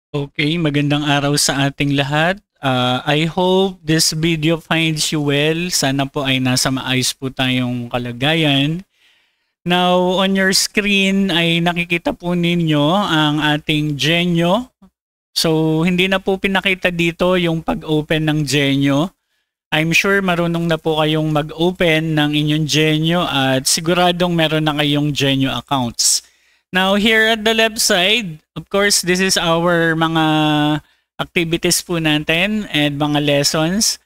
Okay, magandang araw sa ating lahat. I hope this video finds you well. Sana po ay nasa maayos po tayong kalagayan. Now, on your screen ay nakikita po ninyo ang ating Genyo. So, hindi na po pinakita dito yung pag-open ng Genyo. I'm sure marunong na po kayong mag-open ng inyong Genyo at siguradong meron na kayong Genyo accounts. Now, here at the left side, of course, this is our mga activities po natin and mga lessons.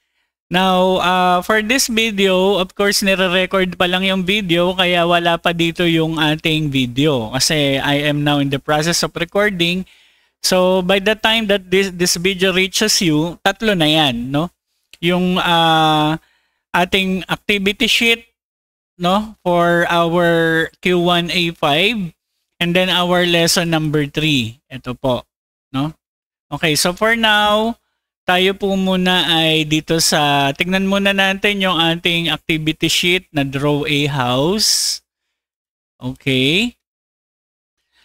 Now, for this video, of course, nire-record pa lang yung video kaya wala pa dito yung ating video kasi I am now in the process of recording. So, by the time that this video reaches you, tatlo na yan, no? Yung ating activity sheet, no, for our Q1A5. And then our lesson number 3. Ito po, no? Okay, so for now, tayo po muna ay dito sa, tignan muna natin yung ating activity sheet na draw a house. Okay.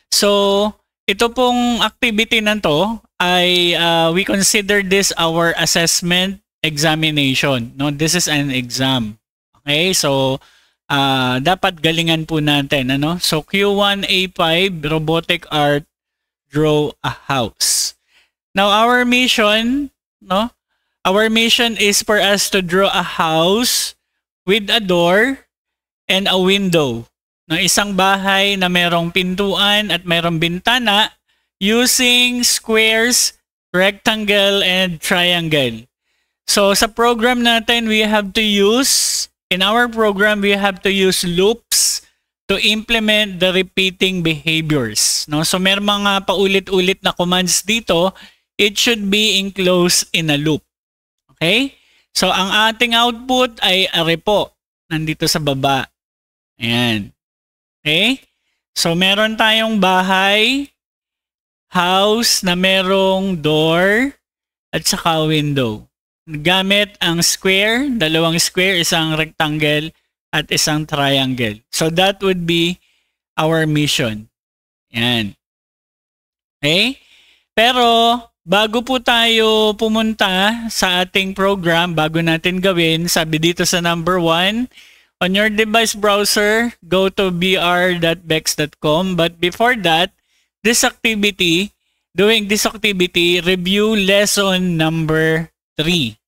So, ito pong activity na to ay we consider this our assessment examination. No, this is an exam. Okay, so dapat galingan po natin, ano? So Q1A5 robotic art, draw a house. Now our mission, no? Our mission is for us to draw a house with a door and a window. No, isang bahay na merong pintuan at merong bintana using squares, rectangle and triangle. So sa program natin, we have to use in our program, we have to use loops to implement the repeating behaviors. No? So may mga paulit-ulit na commands dito. It should be enclosed in a loop. Okay? So ang ating output ay array po. Nandito sa baba. Ayan. Okay? So meron tayong bahay, house na merong door at saka window. Gamit ang square, dalawang square, isang rectangle at isang triangle. So that would be our mission. Yan. Okay? Pero bago po tayo pumunta sa ating program, bago natin gawin, sabi dito sa number 1, on your device browser, go to br.bex.com. But before that, doing this activity, review lesson number 3.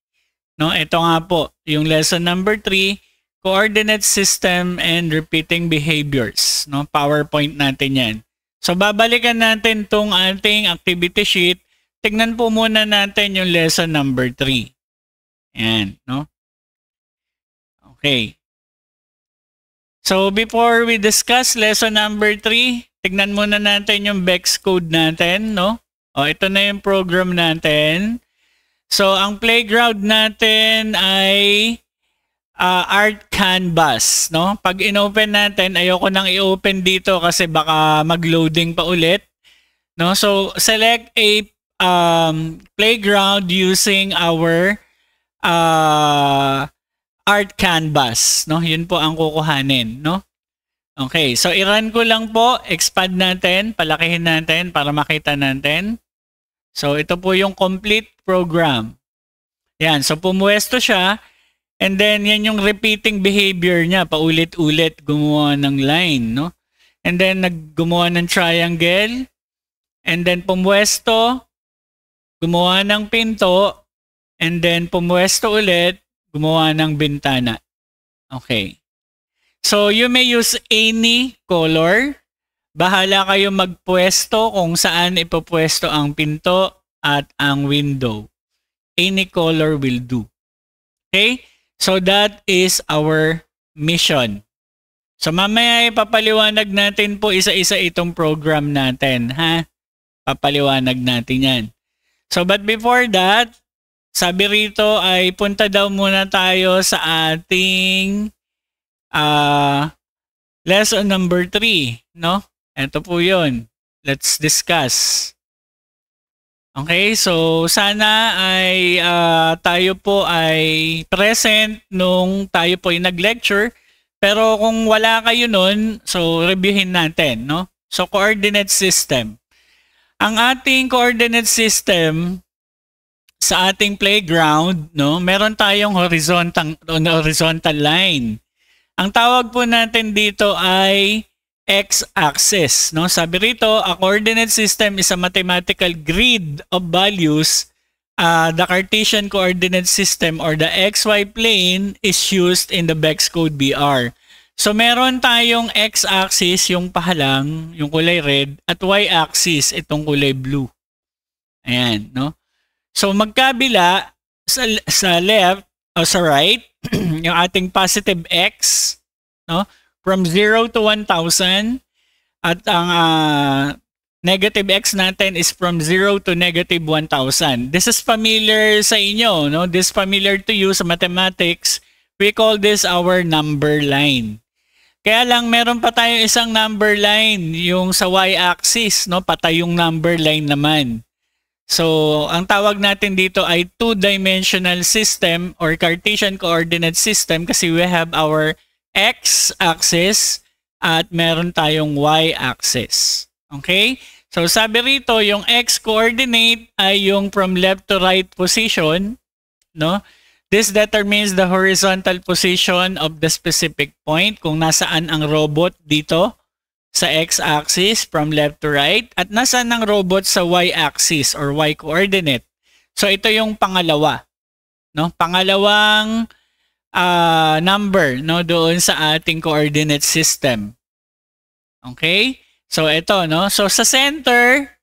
No, ito nga po, yung lesson number 3, coordinate system and repeating behaviors. No, PowerPoint natin 'yan. So babalikan natin tong ating activity sheet. Tingnan po muna natin yung lesson number 3. Ayan, no? Okay. So before we discuss lesson number 3, tignan muna natin yung Bex code natin, no? O, ito na yung program natin. So, ang playground natin ay art canvas, no? Pag in-open natin, ayoko nang i-open dito kasi baka mag-loading pa ulit, no? So, select a playground using our art canvas, no? Yun po ang kukuhanin, no? Okay, so i-run ko lang po, expand natin, palakihin natin para makita natin. So, ito po yung complete program. Yan. So, pumuwesto siya. And then, yan yung repeating behavior niya. Paulit-ulit gumawa ng line, no? And then, gumawa ng triangle. And then, pumuwesto. Gumawa ng pinto. And then, pumuwesto ulit. Gumawa ng bintana. Okay. So, you may use any color. Bahala kayo magpwesto kung saan ipopwesto ang pinto at ang window. Any color will do. Okay? So that is our mission. So mamaya ipapaliwanag natin po isa-isa itong program natin. Ha? Papaliwanag natin yan. So but before that, sabi rito ay punta daw muna tayo sa ating lesson number 3. No? Ito po yun. Let's discuss. Okay, so sana ay tayo po ay present nung tayo po ay nag-lecture. Pero kung wala kayo nun, so reviewin natin, no? So coordinate system. Ang ating coordinate system sa ating playground, no, meron tayong horizontal line. Ang tawag po natin dito ay x-axis, no? Sabi rito, a coordinate system is a mathematical grid of values. The Cartesian coordinate system or the XY plane is used in the Bex code BR. So meron tayong x-axis, yung pahalang, yung kulay red, at y-axis, itong kulay blue. Ayan, no? So magkabila sa left o sa right, yung ating positive x, no? From 0 to 1,000, at ang negative x natin is from 0 to negative 1,000. This is familiar sa inyo, no? This is familiar to you sa mathematics. We call this our number line. Kaya lang meron pa tayong isang number line, yung sa y-axis, no? Patay yung number line naman. So, ang tawag natin dito ay two-dimensional system or Cartesian coordinate system kasi we have our x-axis at meron tayong y-axis. Okay? So, sabi rito, yung x-coordinate ay yung from left to right position, no? This determines the horizontal position of the specific point kung nasaan ang robot dito sa x-axis from left to right at nasaan ang robot sa y-axis or y-coordinate. So, ito yung pangalawa, no? Pangalawang number, no, doon sa ating coordinate system. Okay? So ito, no. So sa center,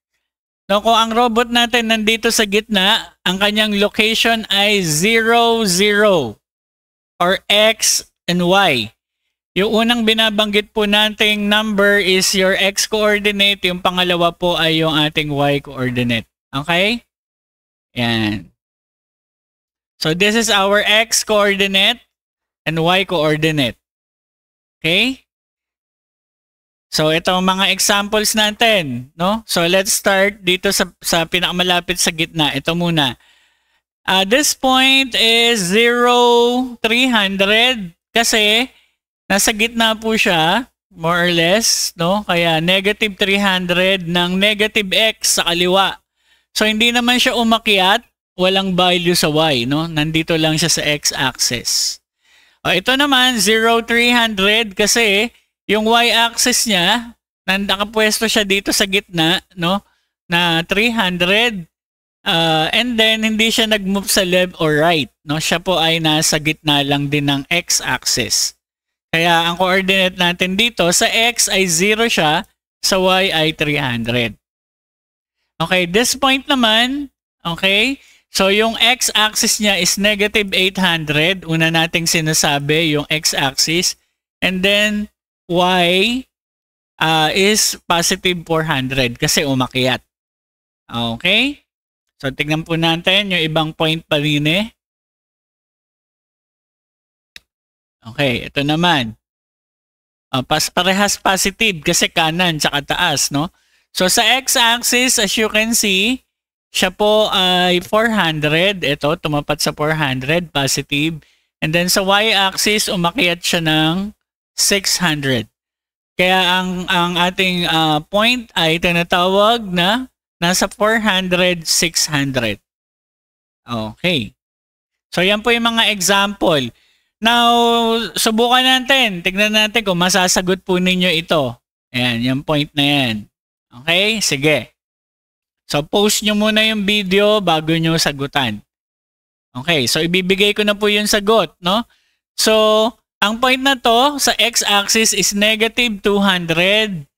no, kung ang robot natin nandito sa gitna, ang kanyang location ay 0, 0 or x and y. Yung unang binabanggit po nating number is your x coordinate, yung pangalawa po ay yung ating y coordinate. Okay? Yan. So this is our x coordinate and y coordinate. Okay? So ito ang mga examples natin, no? So let's start dito sa pinakamalapit sa gitna. Ito muna. This point is 0, 300 kasi nasa gitna po siya, more or less, no? Kaya negative 300 ng negative x sa kaliwa. So hindi naman siya umakyat. Walang value sa y, no? Nandito lang siya sa x-axis. O, ito naman, 0, 300 kasi yung y-axis niya, nakapwesto siya dito sa gitna, no? Na 300. And then, hindi siya nag-move sa left or right, no? Siya po ay nasa gitna lang din ng x-axis. Kaya, ang coordinate natin dito, sa x ay 0 siya, sa y ay 300. Okay, this point naman, okay, so yung x-axis niya is negative 800. Una nating sinasabi yung x-axis. And then y is positive 400 kasi umakyat. Okay? So tignan po natin yung ibang point pa rin eh. Okay, ito naman. Parehas positive kasi kanan tsaka taas, no? So sa x-axis, as you can see, siya po ay 400. Ito, tumapat sa 400, positive. And then sa y-axis, umakyat siya ng 600. Kaya ang ating point ay tinatawag na nasa 400, 600. Okay. So yan po yung mga example. Now, subukan natin. Tignan natin kung masasagot po ninyo ito. Ayan, yung point na yan. Okay, sige. So, post nyo muna yung video bago nyo sagutan. Okay, so ibibigay ko na po yung sagot, no? So, ang point na to sa x-axis is negative 200,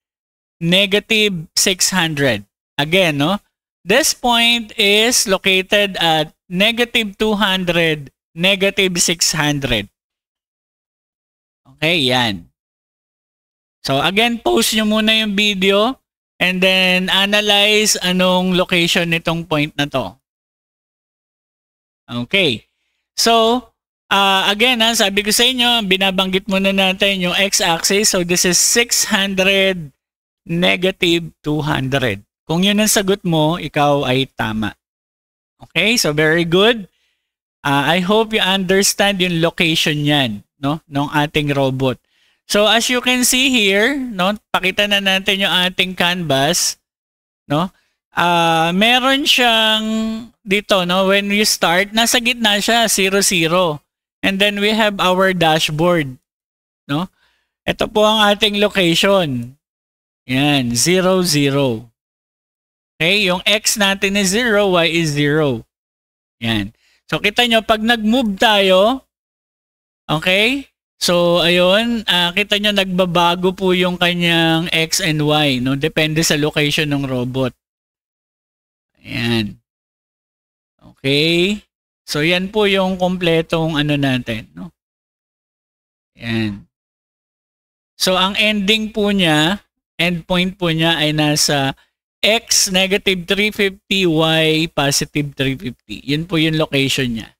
negative 600. Again, no? This point is located at negative 200, negative 600. Okay, yan. So, again, post nyo muna yung video. And then, analyze anong location nitong point na to. Okay. So, again, sabi ko sa inyo, binabanggit muna natin yung x-axis. So, this is 600, negative 200. Kung yun ang sagot mo, ikaw ay tama. Okay? So, very good. I hope you understand yung location yan, no? Ng ating robot. So as you can see here, no, pakita na natin yung ating canvas, no? meron siyang dito, no? When you start, nasa gitna siya, 0, 0. And then we have our dashboard, no? Ito po ang ating location. Yan, 0, 0. Okay, yung X natin is 0, Y is 0. Yan. So, kita nyo, pag nag-move tayo, okay, so, ayun, kita nyo, nagbabago po yung kanyang X and Y, no? Depende sa location ng robot. Ayan. Okay. So, yan po yung kompletong ano natin, no? Ayan. So, ang ending po niya, endpoint po niya ay nasa X negative 350, Y positive 350. Yun po yung location niya.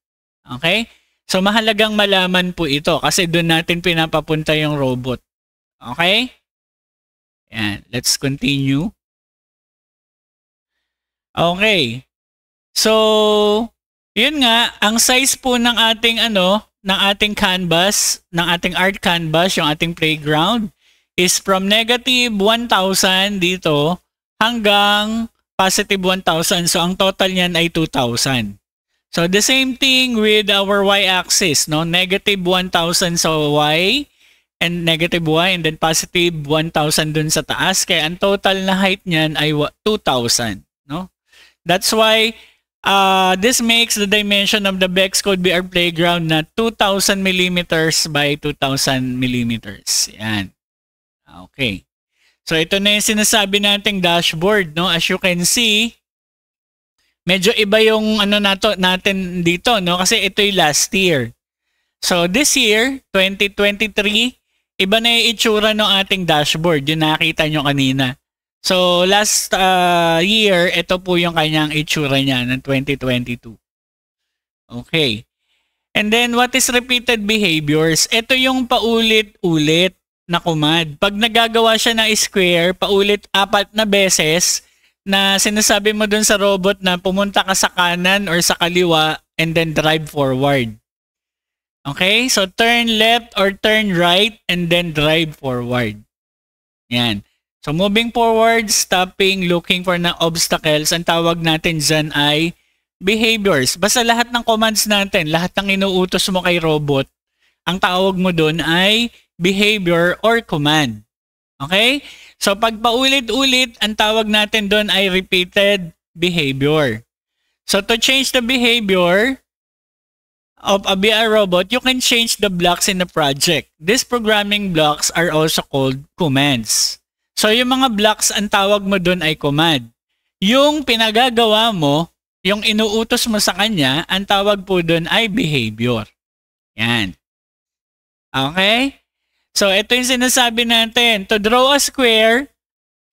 Okay? So, mahalagang malaman po ito kasi doon natin pinapapunta yung robot. Okay? Ayan. Let's continue. Okay. So, yun nga, ang size po ng ating ng ating canvas, ng ating art canvas, yung ating playground is from negative 1,000 dito hanggang positive 1,000. So, ang total niyan ay 2,000. So, the same thing with our y-axis, no? Negative 1,000 sa y and negative y and then positive 1,000 dun sa taas. Kaya ang total na height niyan ay 2,000, no? That's why this makes the dimension of the Bex Code VR Playground na 2,000 millimeters by 2,000 millimeters. Yan. Okay. So, ito na yung sinasabi nating dashboard, no? As you can see, medyo iba yung natin dito, no? Kasi ito yung last year. So, this year, 2023, iba na yung itsura ng ating dashboard. Yung nakita nyo kanina. So, last year, ito po yung kanyang itsura niya ng 2022. Okay. And then, what is repeated behaviors? Ito yung paulit-ulit na command. Pag nagagawa siya ng square, paulit 4 na beses, na sinasabi mo dun sa robot na pumunta ka sa kanan or sa kaliwa and then drive forward. Okay? So, turn left or turn right and then drive forward. Yan. So, moving forward, stopping, looking for ng obstacles, ang tawag natin dyan ay behaviors. Basta lahat ng commands natin, lahat ng inuutos mo kay robot, ang tawag mo dun ay behavior or command. Okay? So, pag paulit-ulit, ang tawag natin doon ay repeated behavior. So, to change the behavior of a VR robot, you can change the blocks in the project. These programming blocks are also called commands. So, yung mga blocks, ang tawag mo doon ay command. Yung pinagagawa mo, yung inuutos mo sa kanya, ang tawag po doon ay behavior. Yan. Okay? So, ito yung sinasabi natin. To draw a square,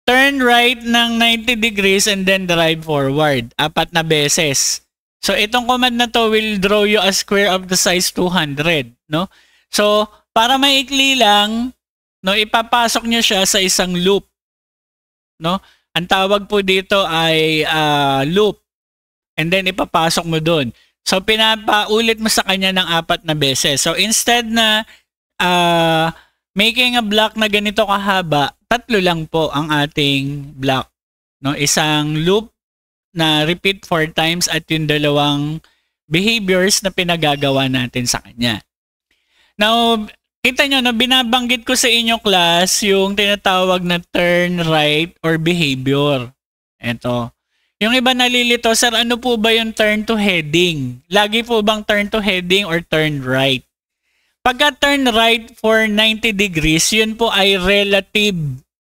turn right ng 90 degrees and then drive forward. 4 na beses. So, itong command na to will draw you a square of the size 200. No? So, para maikli lang, no, ipapasok nyo siya sa isang loop. No? Ang tawag po dito ay loop. And then, ipapasok mo dun. So, pinapaulit mo sa kanya ng 4 na beses. So, instead na making a block na ganito kahaba, 3 lang po ang ating block. No? Isang loop na repeat 4 times at yung 2 behaviors na pinagagawa natin sa kanya. Now, kita nyo, no, binabanggit ko sa inyong class yung tinatawag na turn right or behavior. Ito. Yung iba nalilito, sir, ano po ba yung turn to heading? Lagi po bang turn to heading or turn right? Pagka turn right for 90 degrees, yun po ay relative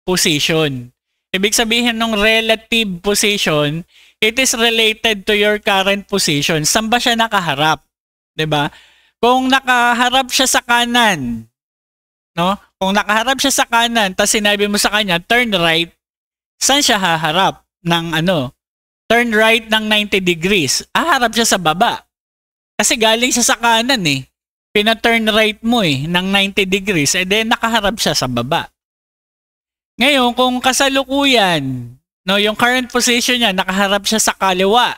position. Ibig sabihin ng relative position, it is related to your current position. Saan ba siya nakaharap? 'Di ba? Kung nakaharap siya sa kanan, no? Kung nakaharap siya sa kanan, tapos sinabi mo sa kanya, turn right, saan siya haharap ng turn right ng 90 degrees? Haharap siya sa baba. Kasi galing siya sa kanan eh. Pina-turn right mo ng 90 degrees, and then nakaharap siya sa baba. Ngayon, kung kasalukuyan, no, yung current position niya, nakaharap siya sa kaliwa,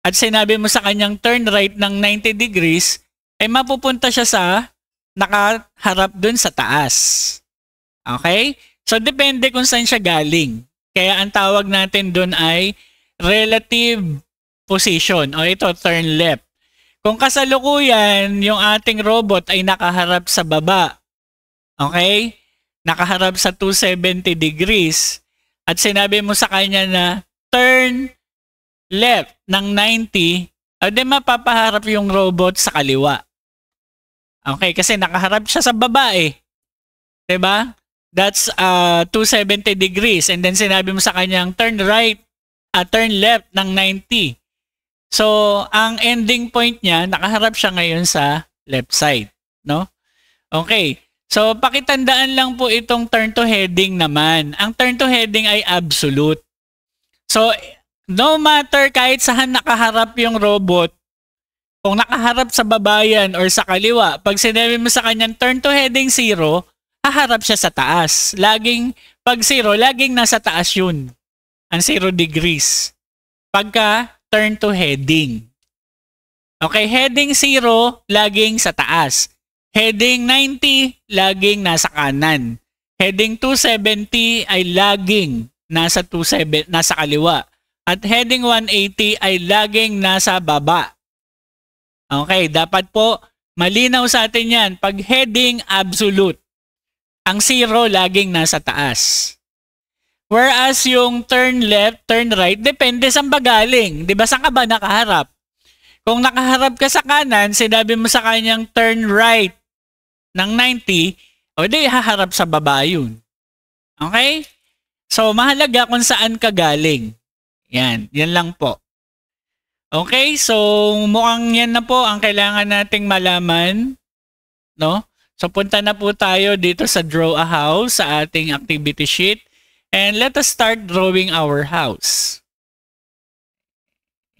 at sinabi mo sa kanyang turn right ng 90 degrees, ay mapupunta siya sa nakaharap dun sa taas. Okay? So, depende kung saan siya galing. Kaya ang tawag natin doon ay relative position o ito turn left. Kung kasalukuyan yung ating robot ay nakaharap sa baba, okay? Nakaharap sa 270 degrees at sinabi mo sa kanya na turn left ng 90, di mapapaharap yung robot sa kaliwa. Okay, kasi nakaharap siya sa baba eh. 'Di ba? That's 270 degrees and then sinabi mo sa kanyang turn right, turn left ng 90. So, ang ending point niya, nakaharap siya ngayon sa left side, no? Okay. So, pakitandaan lang po itong turn to heading naman. Ang turn to heading ay absolute. So, no matter kahit saan nakaharap yung robot, kung nakaharap sa babayan or sa kaliwa, pag sinabi mo sa kanyang turn to heading 0, haharap siya sa taas. Pag 0, laging nasa taas yun. Ang 0 degrees. Pagka turn to heading. Okay, heading 0, laging sa taas. Heading 90, laging nasa kanan. Heading 270 ay laging nasa kaliwa. At heading 180 ay laging nasa baba. Okay, dapat po malinaw sa atin yan. Pag heading absolute, ang 0 laging nasa taas. Whereas yung turn left, turn right, depende saan ba galing. Di ba saan ka ba nakaharap? Kung nakaharap ka sa kanan, sinabi mo sa kanyang turn right ng 90, o di haharap sa baba yun. Okay? So, mahalaga kung saan ka galing. Yan lang po. Okay, so mukhang yan na po ang kailangan nating malaman. No? So, punta na po tayo dito sa Draw a House sa ating activity sheet. And let us start drawing our house.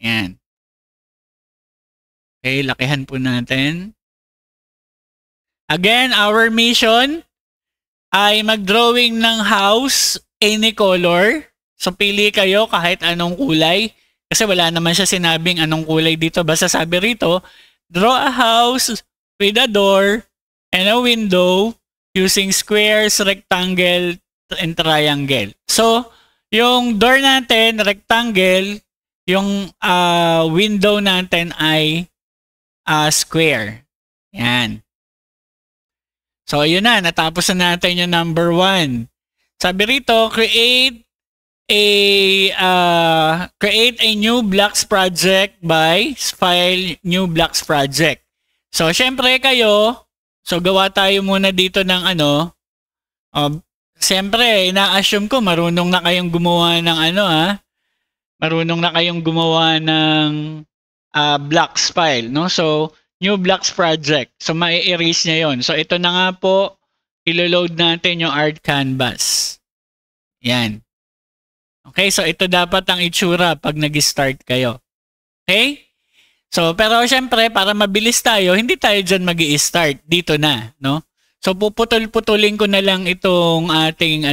Yan. Okay, lakihan po natin. Again, our mission ay mag-drawing ng house any color. So, pili kayo kahit anong kulay. Kasi wala naman siya sinabing anong kulay dito. Basta sabi rito, draw a house with a door and a window using squares, rectangle, and triangle. So, yung door natin, rectangle, yung window natin ay square. Yan. So, yun na. Natapos na natin yung number 1. Sabi rito, create a new blocks project by file new blocks project. So, syempre kayo, so gawa tayo muna dito ng siyempre, ina-assume ko marunong na kayong gumawa ng marunong na kayong gumawa ng blocks file, no? So, new blocks project. So, ma-erase niya yon. So, ito na nga po, ilo-load natin yung art canvas. Yan. Okay, so ito dapat ang itsura pag nag-start kayo. Okay? So, pero syempre, para mabilis tayo, hindi tayo dyan mag-i-start. Dito na, no? So, puputol-putulin ko na lang itong ating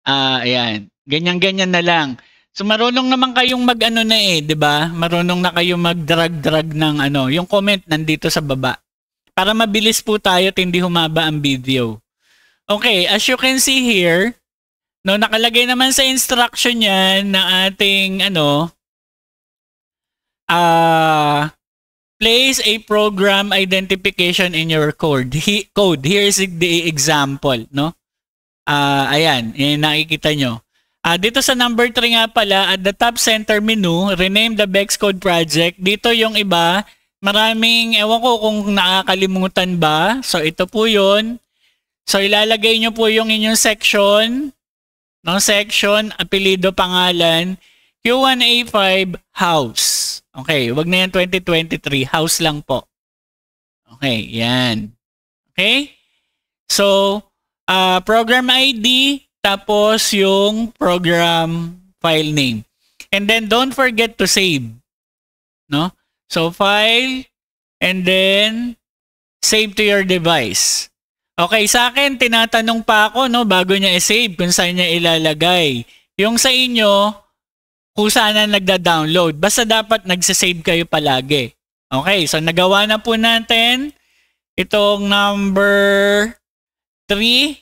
ayan. Ganyan-ganyan na lang. So, marunong naman kayong di ba? Marunong na kayong mag-drag-drag ng yung comment nandito sa baba. Para mabilis po tayo at hindi humaba ang video. Okay, as you can see here, no, nakalagay naman sa instruction yan na ating place a program identification in your code. Here is the example, no? Ayan, yan nakikita nyo. Dito sa number 3 nga pala, at the top center menu, rename the Bex Code project. Dito yung iba, maraming, ewan ko kung nakakalimutan ba. So, ito po yun. So, ilalagay nyo po yung inyong section, no? Section, apelido, pangalan, Q1A5 house. Okay, wag na yan 2023. House lang po. Okay, yan. Okay? So, program ID, tapos yung program file name. And then, don't forget to save. No? So, file, and then, save to your device. Okay, sa akin, tinatanong pa ako, no, bago niya i-save kung saan niya ilalagay. Yung sa inyo, kung saan na nagda-download. Basta dapat nagsasave kayo palagi. Okay, so nagawa na po natin itong number 3.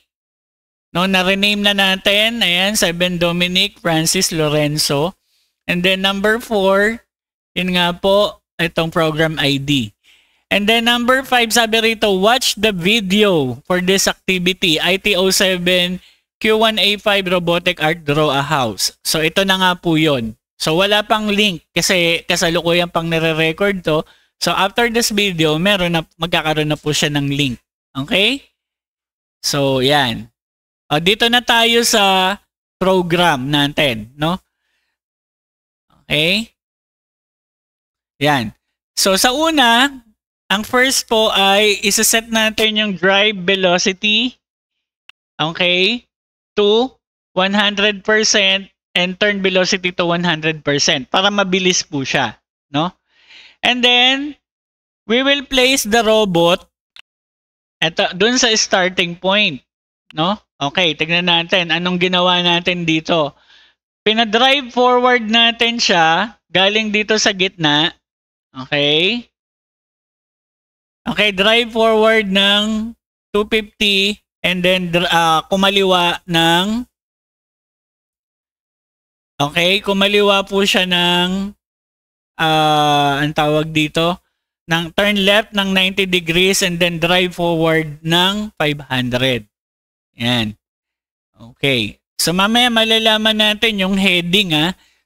No, na-rename na natin. Ayan, 7 Dominic Francis Lorenzo. And then number 4, yun nga po, itong program ID. And then number 5, sabi rito, watch the video for this activity. IT07 Q1A5 Robotic Art Draw a House. So ito na nga po yun. So wala pang link kasi kasalukuyan pang nire-record to. So after this video, magkakaroon na po siya ng link. Okay? So yan. Dito na tayo sa program natin, no? Okay? Yan. So sa una, ang first po ay isa-set natin yung drive velocity, okay, to 100% and turn velocity to 100% para mabilis po siya, no? And then we will place the robot dun sa starting point, no? Okay, tignan natin anong ginawa natin dito. Pina-drive forward natin siya galing dito sa gitna. Okay? Okay, drive forward ng 250 and then kumaliwa ng kumaliwa po siya ng ang tawag dito ng turn left ng 90 degrees and then drive forward ng 500. Yan. Okay. So mamaya malalaman natin yung heading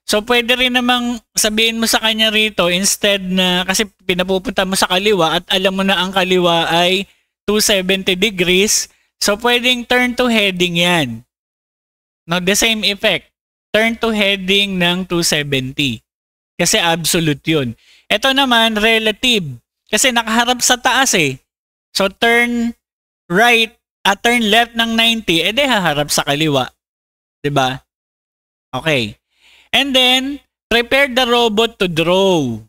So pwede rin namang sabihin mo sa kanya rito instead na kasi pinapupunta mo sa kaliwa at alam mo na ang kaliwa ay 270 degrees. So pwedeng turn to heading yan. No, the same effect. Turn to heading ng 270. Kasi absolute yun. Ito naman relative. Kasi nakaharap sa taas eh. So turn right at turn left ng 90, edi haharap sa kaliwa. 'Di ba? Okay. And then, prepare the robot to draw.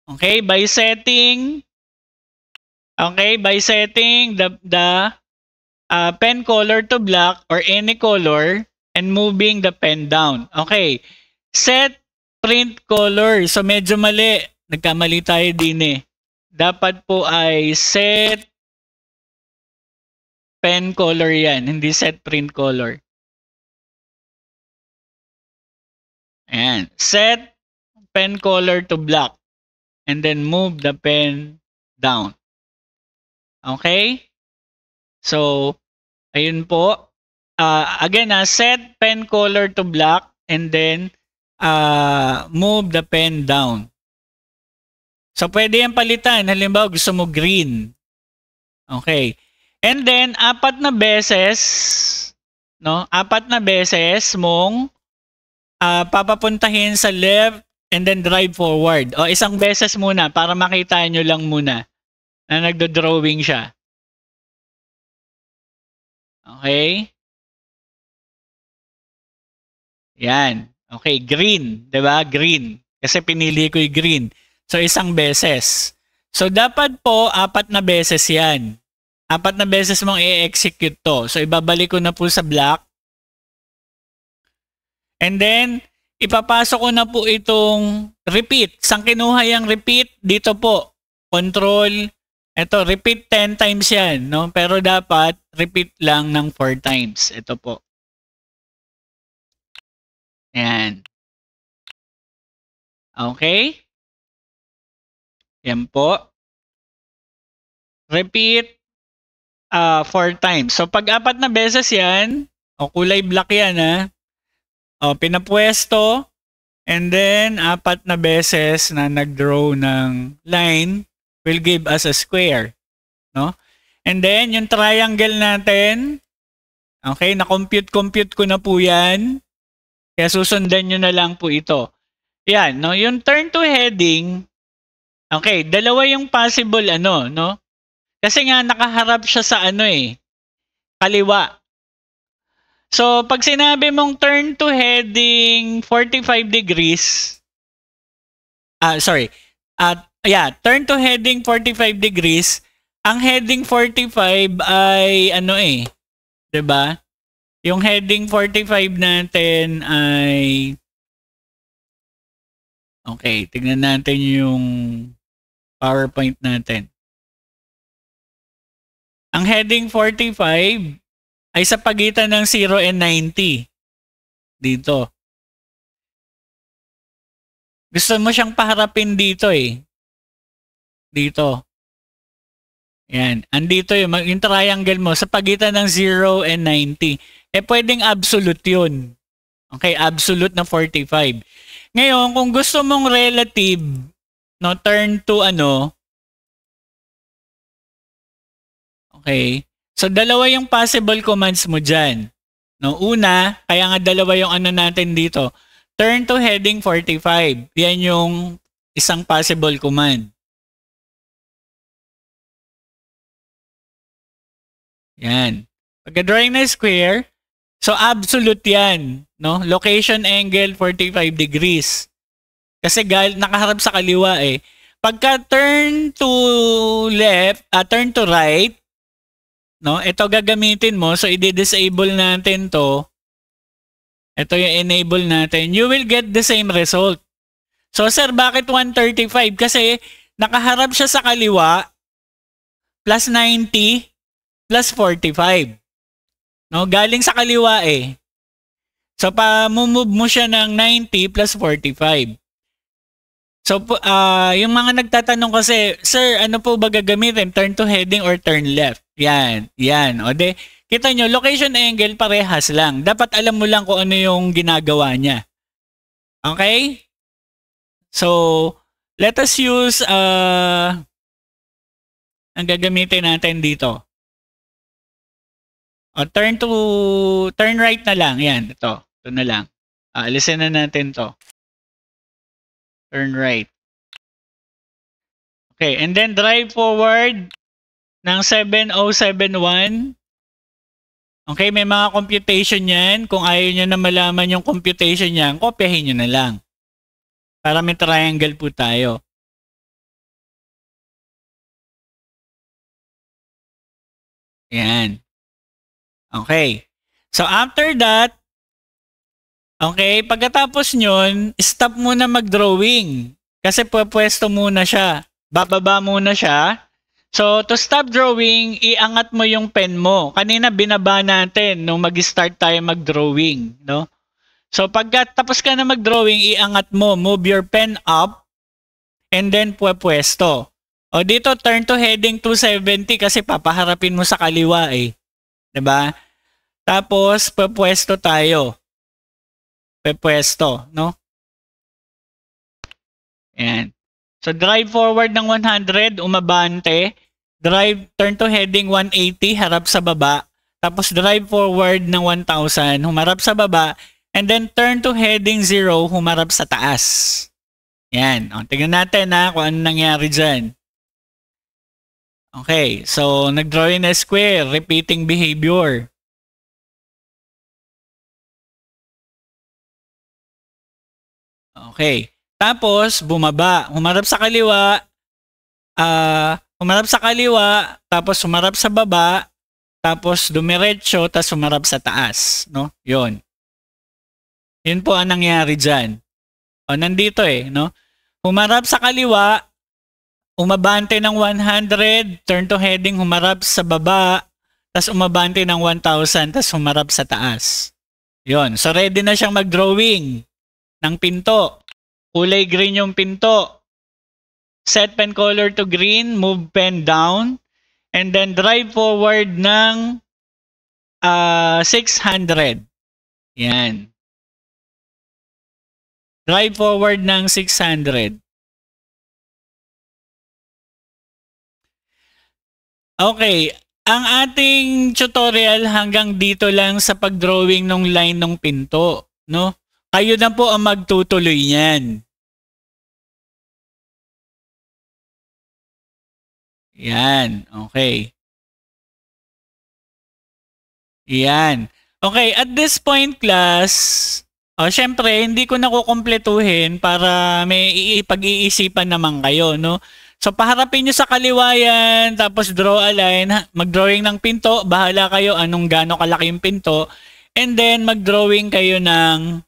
Okay, by setting the pen color to black or any color and moving the pen down. Okay. Set print color. So medyo mali. Nagkamali tayo din eh. Dapat po ay set pen color yan, hindi set print color. Ayan. Set pen color to black and then move the pen down. Okay? So, ayun po. Again, set pen color to black and then move the pen down. So, pwede yan palitan. Halimbawa, gusto mo green. Okay. And then, 4 na beses, no? 4 na beses mong papapuntahin sa left and then drive forward. O, isang beses muna para makita nyo lang muna na nagdo-drawing siya. Okay? Yan. Okay, green. Diba? Green. Kasi pinili ko yung green. So, isang beses. So, dapat po, 4 na beses yan. 4 na beses mong i-execute to. So, ibabalik ko na po sa black. And then, ipapasok ko na po itong repeat. Saan kinuha yung repeat? Dito po. Control. Ito, repeat 10 times yan. No? Pero dapat, repeat lang ng 4 times. Ito po. Yan. Okay? Yan po. Repeat 4 times. So, pag 4 na beses yan, kulay black yan pinapwesto, and then 4 na beses na nag-draw ng line will give us a square. No? And then, yung triangle natin, okay, na-compute ko na po yan. Kaya susundan nyo na lang po ito. Yan, no? Yung turn to heading, okay, dalawa yung possible no? Kasi nga nakaharap siya sa kaliwa. So, pag sinabi mong turn to heading 45 degrees, turn to heading 45 degrees, ang heading 45 ay 'di ba? Yung heading 45 natin ay okay, tignan natin yung PowerPoint natin. Ang heading 45 ay sa pagitan ng 0 and 90. Dito. Gusto mo siyang paharapin dito eh. Dito. Yan. Andito yung triangle mo sa pagitan ng 0 and 90. Eh pwedeng absolute yun. Okay, absolute na 45. Ngayon, kung gusto mong relative, no, turn to ano, okay, so dalawa yung possible commands mo dyan. No, una, kaya nga dalawa yung ano natin dito, turn to heading 45. Yan yung isang possible command. Yan. Pagka-drawing na square, so absolute yan. No? Location angle 45 degrees. Kasi nakaharap sa kaliwa eh. Pagka turn to left, turn to right, no? Ito gagamitin mo. So i-disable natin to. Ito yung enable natin. You will get the same result. So sir, bakit 135? Kasi nakaharap siya sa kaliwa plus 90 plus 45. No, galing sa kaliwa eh. So pa-move mo siya ng 90 plus 45. So yung mga nagtatanong kasi, sir, ano po ba gagamitin? Turn to heading or turn left? Yan, yan. O de, kita nyo, location angle parehas lang. Dapat alam mo lang kung ano yung ginagawa niya. Okay? So, let us use ang gagamitin natin dito. O, turn right na lang. Yan, ito. Ito na lang. Alisin na natin to. Turn right. Okay, and then drive forward ng 7071. Okay, may mga computation yan. Kung ayaw nyo na malaman yung computation yan, kopyahin nyo na lang. Para may triangle po tayo. Yan. Okay. So after that, okay, pagkatapos nyon, stop muna mag-drawing. Kasi pwesto muna siya. Bababa muna siya. So to stop drawing, iangat mo yung pen mo. Kanina binaba natin nung mag-start tayo mag-drawing, no? So pagkatapos ka na mag-drawing, iangat mo, move your pen up, and then pwesto. O dito, turn to heading 270 kasi papaharapin mo sa kaliwa eh. 'Di ba? Tapos, pwesto tayo. Pwesto, no? Ayan. So, drive forward ng 100, umabante. Drive, turn to heading 180, harap sa baba. Tapos, drive forward ng 1,000, humarap sa baba. And then, turn to heading 0, humarap sa taas. Ayan. O, tingnan natin kung ano nangyari dyan. Okay. So, nag-draw in a square, repeating behavior. Okay. Tapos, bumaba. Humarap sa kaliwa. Humarap sa kaliwa. Tapos, humarap sa baba. Tapos, dumiretso. Tapos, humarap sa taas. No? Yun. Yun po ang nangyari dyan. O, nandito eh. No? Humarap sa kaliwa. Umabante ng 100. Turn to heading. Humarap sa baba. Tapos, umabante ng 1,000. Tapos, humarap sa taas. Yun. So, ready na siyang mag-drawing ng pinto. Kulay green yung pinto. Set pen color to green. Move pen down. And then drive forward ng 600. Yan. Drive forward ng 600. Okay. Ang ating tutorial hanggang dito lang sa pag-drawing ng line ng pinto. No? Kayo na po ang magtutuloy niyan. Yan. Okay. Yan. Okay. At this point, class, syempre, hindi ko na kukumpletuhin para may pag-iisipan naman kayo, no? So, paharapin nyo sa kaliwa yan, tapos draw a line, mag-drawing ng pinto, bahala kayo anong gaano kalaki yung pinto, and then mag-drawing kayo ng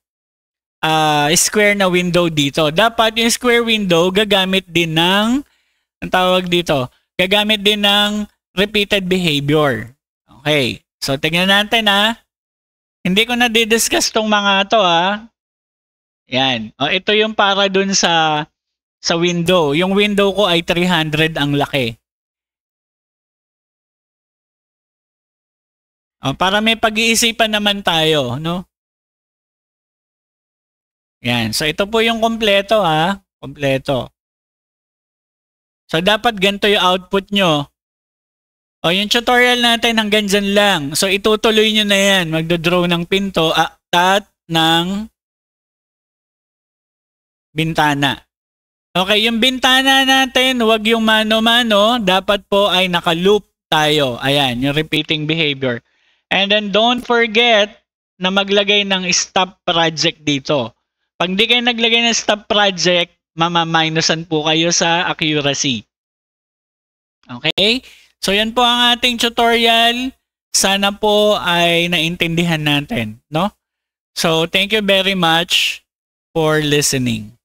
square na window dito. Dapat yung square window gagamit din ng, ang tawag dito, gagamit din ng repeated behavior. Okay. So, tingnan natin Hindi ko na didiscuss tong mga to Yan. O, ito yung para dun sa window. Yung window ko ay 300 ang laki. O, para may pag-iisipan naman tayo, no? Yan. So, ito po yung kompleto Kompleto. So, dapat ganito yung output nyo. O, yung tutorial natin hanggang dyan lang. So, itutuloy nyo na yan. Magdodraw ng pinto at ng bintana. Okay, yung bintana natin, wag yung mano-mano. Dapat po ay naka-loop tayo. Ayan, yung repeating behavior. And then, don't forget na maglagay ng stop project dito. Pag di kayo naglagay ng stop project, mamaminosan po kayo sa accuracy. Okay? So, yan po ang ating tutorial. Sana po ay naintindihan natin, no? So, thank you very much for listening.